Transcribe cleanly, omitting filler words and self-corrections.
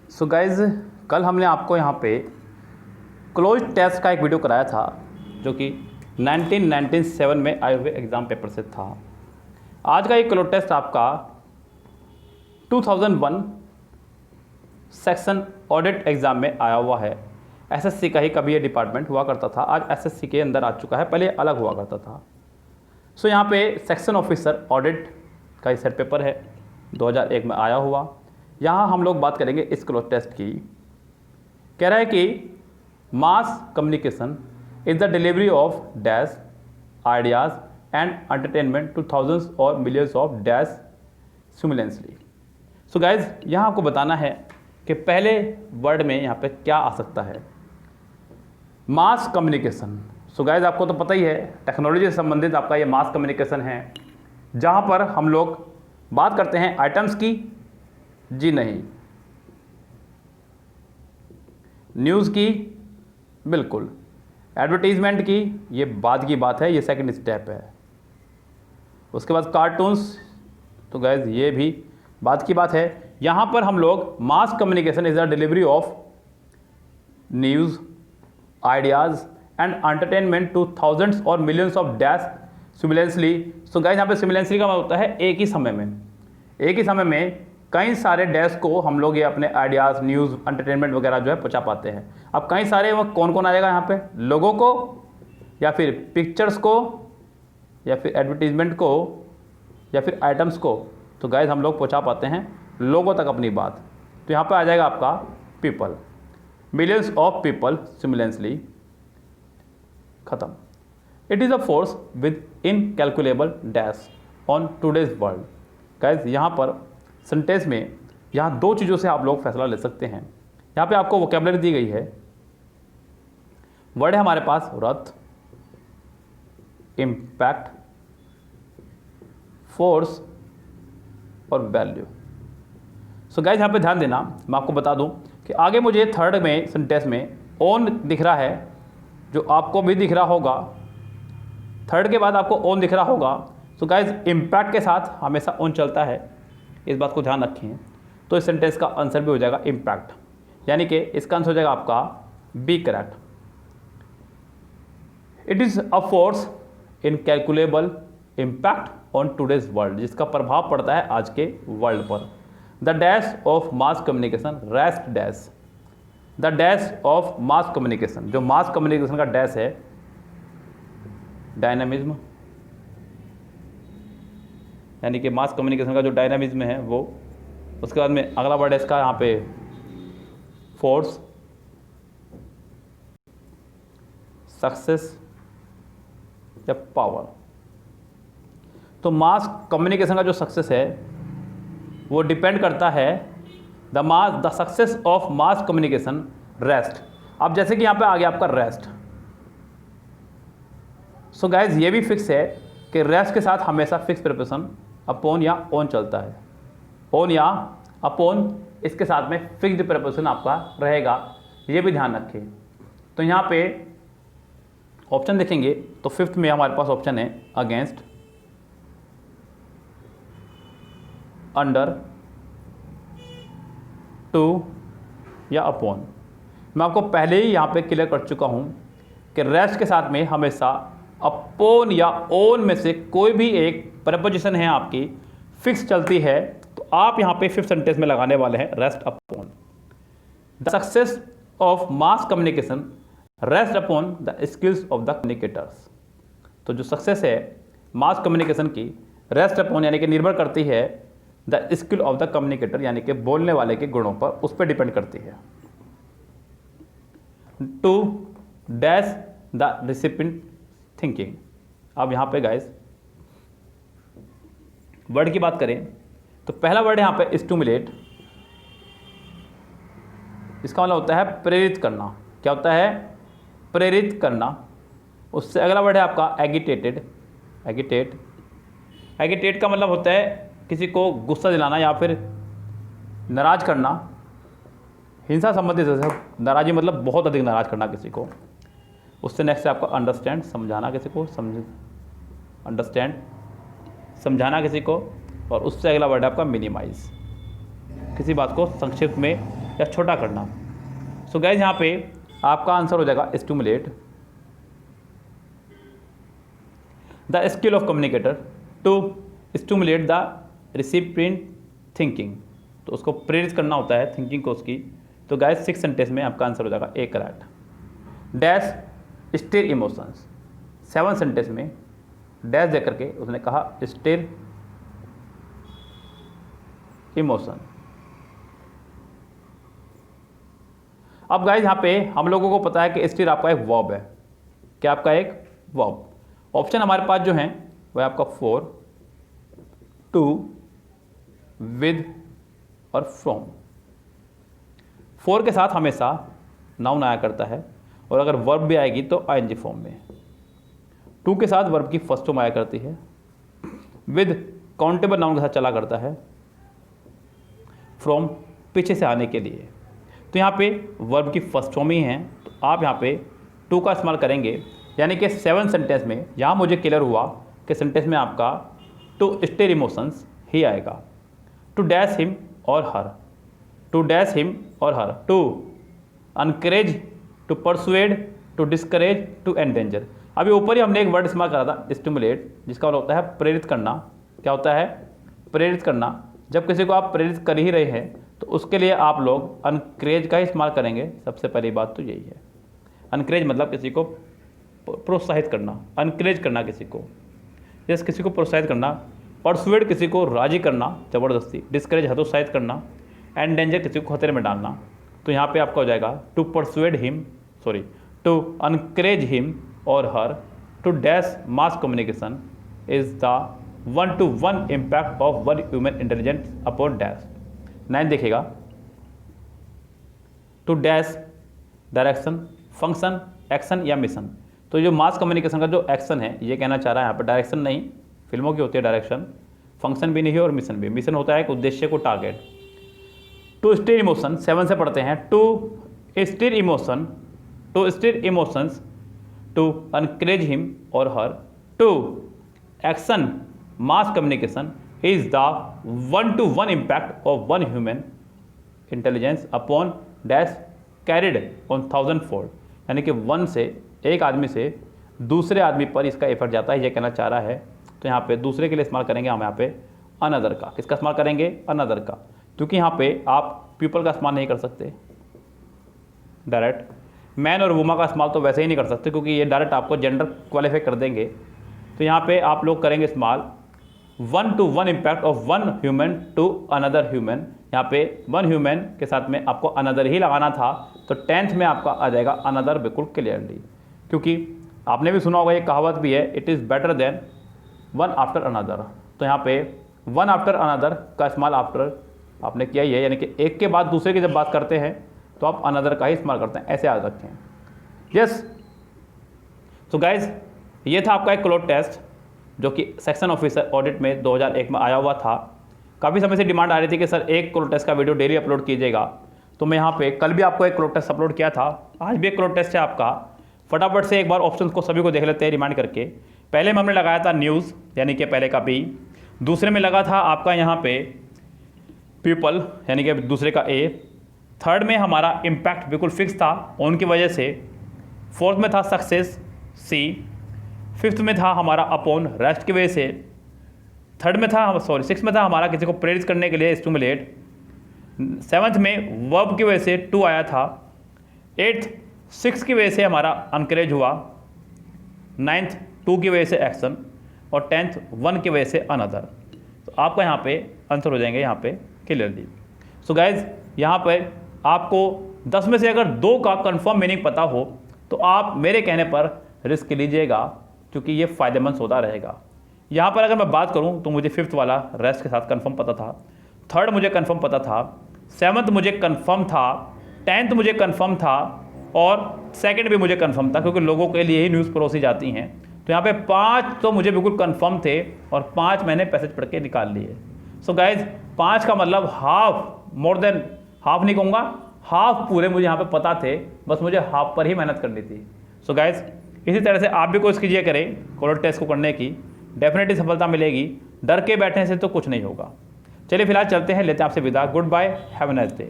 So guys, कल हमने आपको यहाँ पे क्लोज टेस्ट का एक वीडियो कराया था जो कि 1997 में आए हुए एग्ज़ाम पेपर से था। आज का ये क्लोज टेस्ट आपका 2001 सेक्शन ऑडिट एग्ज़ाम में आया हुआ है। एसएससी का ही कभी ये डिपार्टमेंट हुआ करता था, आज एसएससी के अंदर आ चुका है, पहले अलग हुआ करता था। सो यहाँ पे सेक्शन ऑफिसर ऑडिट का ये सेट पेपर है, 2001 में आया हुआ। यहाँ हम लोग बात करेंगे इस क्लोज टेस्ट की। कह रहा है कि mass communication is the delivery of dash ideas and entertainment to thousands और millions of dash simultaneously. So guys, यहाँ आपको बताना है कि पहले वर्ड में यहाँ पे क्या आ सकता है। Mass communication. सो गाइज, आपको तो पता ही है टेक्नोलॉजी से संबंधित आपका ये मास कम्युनिकेशन है, जहाँ पर हम लोग बात करते हैं आइटम्स की, जी नहीं, न्यूज़ की, बिल्कुल, एडवर्टीजमेंट की, ये बाद की बात है, ये सेकंड स्टेप है। उसके बाद कार्टून्स, तो गैस ये भी बाद की बात है। यहाँ पर हम लोग mass communication is the delivery of news ideas and entertainment to thousands और millions of dash simultaneously. So guys, यहाँ पे सिमुलेंसली का मतलब होता है एक ही समय में कई सारे डैश को हम लोग ये अपने आइडियाज़, न्यूज़, एंटरटेनमेंट वगैरह जो है पहुँचा पाते हैं। अब कई सारे वो कौन कौन आ जाएगा यहाँ पे, लोगों को या फिर पिक्चर्स को या फिर एडवर्टीजमेंट को या फिर आइटम्स को। तो गाइस, हम लोग पहुँचा पाते हैं लोगों तक अपनी बात। तो यहाँ पे आ जाएगा आपका पीपल, मिलियंस ऑफ पीपल सिमुलेंसली, ख़त्म। It is a force with incalculable dash on today's world. Guys, यहाँ पर सेंटेंस में यहाँ दो चीज़ों से आप लोग फैसला ले सकते हैं। यहाँ पे आपको वोकैबुलरी दी गई है, वर्ड है हमारे पास रथ, इम्पैक्ट, फोर्स और वैल्यू। सो गाइस, यहाँ पे ध्यान देना, मैं आपको बता दूं कि आगे मुझे थर्ड में सेंटेंस में ऑन दिख रहा है, जो आपको भी दिख रहा होगा। थर्ड के बाद आपको ऑन दिख रहा होगा। सो गाइस, इम्पैक्ट के साथ हमेशा ऑन चलता है, इस बात को ध्यान रखें। तो इस सेंटेंस का आंसर भी हो जाएगा इम्पैक्ट, यानी कि इसका आंसर हो जाएगा आपका be correct. It is a force incalculable impact on today's world, जिसका प्रभाव पड़ता है आज के वर्ल्ड पर। The dash of mass communication, rest dash, the dash of mass communication, जो मास कम्युनिकेशन का डैश है, डायनामिज्म, यानी कि मास कम्युनिकेशन का जो डायनामिज्म है वो। उसके बाद में अगला वर्ड है इसका यहाँ पे फोर्स, सक्सेस या पावर। तो मास कम्युनिकेशन का जो सक्सेस है वो डिपेंड करता है the success of mass communication rest. अब जैसे कि यहाँ पे आ गया आपका रेस्ट। सो गाइज, ये भी फिक्स है कि रेस्ट के साथ हमेशा फिक्स प्रिपोजिशन अपॉन या ऑन चलता है। ऑन या अपॉन, इसके साथ में फिक्स्ड प्रिपोजिशन आपका रहेगा, ये भी ध्यान रखें। तो यहाँ पे ऑप्शन देखेंगे तो फिफ्थ में हमारे पास ऑप्शन है अगेंस्ट, अंडर, टू या अपॉन। मैं आपको पहले ही यहाँ पे क्लियर कर चुका हूँ कि रेस्ट के साथ में हमेशा अपॉन या ऑन में से कोई भी एक प्रेपोजिशन है आपकी फिक्स चलती है। तो आप यहाँ पे फिफ्थ सेंटेंस में लगाने वाले हैं rest upon. The success of mass communication rest upon the skills of the communicators. तो जो सक्सेस है मास कम्युनिकेशन की, रेस्ट अपॉन यानी कि निर्भर करती है the skill of the communicator, यानी कि बोलने वाले के गुणों पर, उस पर डिपेंड करती है। To dash the recipient thinking. अब यहाँ पे गाइस वर्ड की बात करें तो पहला वर्ड है यहाँ पे स्टिमुलेट, इसका मतलब होता है प्रेरित करना। क्या होता है? प्रेरित करना। उससे अगला वर्ड है आपका एगिटेटेड, एगिटेट का मतलब होता है किसी को गुस्सा दिलाना या फिर नाराज करना, हिंसा संबंधित नाराजी, मतलब बहुत अधिक नाराज करना किसी को। उससे नेक्स्ट है आपका अंडरस्टैंड, समझाना किसी को, अंडरस्टैंड, समझाना किसी को। और उससे अगला वर्ड है आपका मिनिमाइज, किसी बात को संक्षिप्त में या छोटा करना। सो गाइज यहाँ पे आपका आंसर हो जाएगा stimulate the skill of communicator to stimulate the recipient thinking. तो उसको प्रेरित करना होता है थिंकिंग को उसकी। तो गाइज 6 सेंटेंस में आपका आंसर हो जाएगा A correct. Dash stir emotions, 7 sentence में डैश दे करके उसने कहा स्टिर इमोशन। अब गाइज यहाँ पे हम लोगों को पता है कि स्टिर आपका एक वर्ब है। क्या आपका एक वर्ब? ऑप्शन हमारे पास जो है वह आपका फॉर, टू, विद और फ्रॉम। फॉर के साथ हमेशा नाउन आया करता है और अगर वर्ब भी आएगी तो आईएनजी फॉर्म में। टू के साथ वर्ब की फर्स्ट फॉर्म आया करती है। विद काउंटेबल नाउन के साथ चला करता है। फ्रॉम पीछे से आने के लिए। तो यहाँ पे वर्ब की फर्स्ट फॉर्म ही है, तो आप यहाँ पे टू का इस्तेमाल करेंगे। यानी कि 7 सेंटेंस में यहाँ मुझे क्लियर हुआ कि सेंटेंस में आपका टू स्टिर इमोशंस ही आएगा। टू डैश हिम और हर, टू डैश हिम और her, to encourage, to persuade, to discourage, to endanger. अभी ऊपर ही हमने एक वर्ड इस्तेमाल करा था स्टिमुलेट, जिसका मतलब होता है प्रेरित करना। क्या होता है? प्रेरित करना। जब किसी को आप प्रेरित कर ही रहे हैं तो उसके लिए आप लोग अनकरेज का ही इस्तेमाल करेंगे। सबसे पहली बात तो यही है। अनकरेज मतलब किसी को प्रोत्साहित करना, अनकरेज करना किसी को, जैसे किसी को प्रोत्साहित करना। परसुएड किसी को राजी करना ज़बरदस्ती। डिस्करेज हतोत्साहित करना। एंडेंजर किसी को खतरे में डालना। तो यहाँ पे आपका हो जाएगा to persuade him, sorry, to encourage him और her, to dash mass communication is the 1-to-1 impact of one human intelligence upon dash. 9 देखिएगा, to dash direction, function, action या मिशन। तो जो मास कम्युनिकेशन का जो एक्शन है ये कहना चाह रहा है यहाँ पर, डायरेक्शन नहीं, फिल्मों की होती है डायरेक्शन, फंक्शन भी नहीं है और मिशन भी। मिशन होता है एक उद्देश्य को टारगेट। टू स्टिर इमोशन 7 से पढ़ते हैं। To stir emotion, to stir emotions, to encourage him और her, to action mass communication is the 1-to-1 impact of one human intelligence upon dash carried on 1000-fold। यानी कि 1 से, एक आदमी से दूसरे आदमी पर इसका एफर्ट जाता है, ये कहना चाह रहा है। तो यहाँ पे दूसरे के लिए इस्तेमाल करेंगे हम यहाँ पे अनदर का। किसका इस्तेमाल करेंगे? अनदर का। क्योंकि यहाँ पे आप पीपल का इस्तेमाल नहीं कर सकते डायरेक्ट। मैन और वुमा का इस्तेमाल तो वैसे ही नहीं कर सकते क्योंकि ये डायरेक्ट आपको जेंडर क्वालिफाई कर देंगे। तो यहाँ पे आप लोग करेंगे इस्तेमाल 1-to-1 impact of one human to another human. यहाँ पे वन ह्यूमन के साथ में आपको अनदर ही लगाना था, तो 10th में आपका आ जाएगा अनदर बिल्कुल क्लियरली। क्योंकि आपने भी सुना होगा, ये कहावत भी है, it is better than one after another. तो यहाँ पे वन आफ्टर अनदर का इस्तेमाल आफ्टर आपने किया ही है, यानी कि एक के बाद दूसरे की जब बात करते हैं तो आप अनदर का ही इस्तेमाल करते हैं, ऐसे याद रखें। यस, तो गाइज ये था आपका एक क्लोज टेस्ट जो कि सेक्शन ऑफिसर ऑडिट में 2001 में आया हुआ था। काफ़ी समय से डिमांड आ रही थी कि सर एक क्लोज टेस्ट का वीडियो डेली अपलोड कीजिएगा। तो मैं यहाँ पे कल भी आपको एक क्लोज टेस्ट अपलोड किया था, आज भी एक क्लोज टेस्ट है आपका। फटाफट से एक बार ऑप्शंस को सभी को देख लेते हैं रिमाइंड करके। पहले में हमने लगाया था न्यूज़, यानी कि पहले का बी। दूसरे में लगा था आपका यहाँ पे पीपल, यानी कि दूसरे का ए। थर्ड में हमारा इम्पैक्ट बिल्कुल फिक्स था उनकी वजह से। फोर्थ में था सक्सेस, सी। फिफ्थ में था हमारा अपॉन, रेस्ट की वजह से। थर्ड में था, सॉरी, सिक्स में था हमारा किसी को प्रेरित करने के लिए, स्टिमुलेट। 7th में वर्ब की वजह से 2 आया था। 8th 6 की वजह से हमारा अनकरेज हुआ। 9th 2 की वजह से एक्शन और 10th 1 की वजह से अनदर। तो आपका यहाँ पे आंसर हो जाएंगे यहाँ पे क्लियरली। सो गाइज यहाँ पे आपको 10 में से अगर 2 का कंफर्म मीनिंग पता हो तो आप मेरे कहने पर रिस्क लीजिएगा, क्योंकि ये फ़ायदेमंद सौदा रहेगा। यहाँ पर अगर मैं बात करूँ तो मुझे 5th वाला रेस्ट के साथ कंफर्म पता था। 3rd मुझे कंफर्म पता था। 7th मुझे कंफर्म था। 10th मुझे कंफर्म था और 2nd भी मुझे कंफर्म था, क्योंकि लोगों के लिए ही न्यूज़ परोसी जाती हैं। तो यहाँ पे 5 तो मुझे बिल्कुल कंफर्म थे और 5 मैंने पैसेज पढ़ के निकाल लिए। सो गाइज 5 का मतलब हाफ, मोर देन हाफ नहीं कहूँगा, हाफ पूरे मुझे यहाँ पे पता थे, बस मुझे हाफ पर ही मेहनत करनी थी। सो गाइज इसी तरह से आप भी कोशिश कीजिए करें कोरोना टेस्ट को करने की, डेफिनेटली सफलता मिलेगी। डर के बैठने से तो कुछ नहीं होगा। चलिए फिलहाल चलते हैं, लेते हैं आपसे विदा। Goodbye, have a nice day.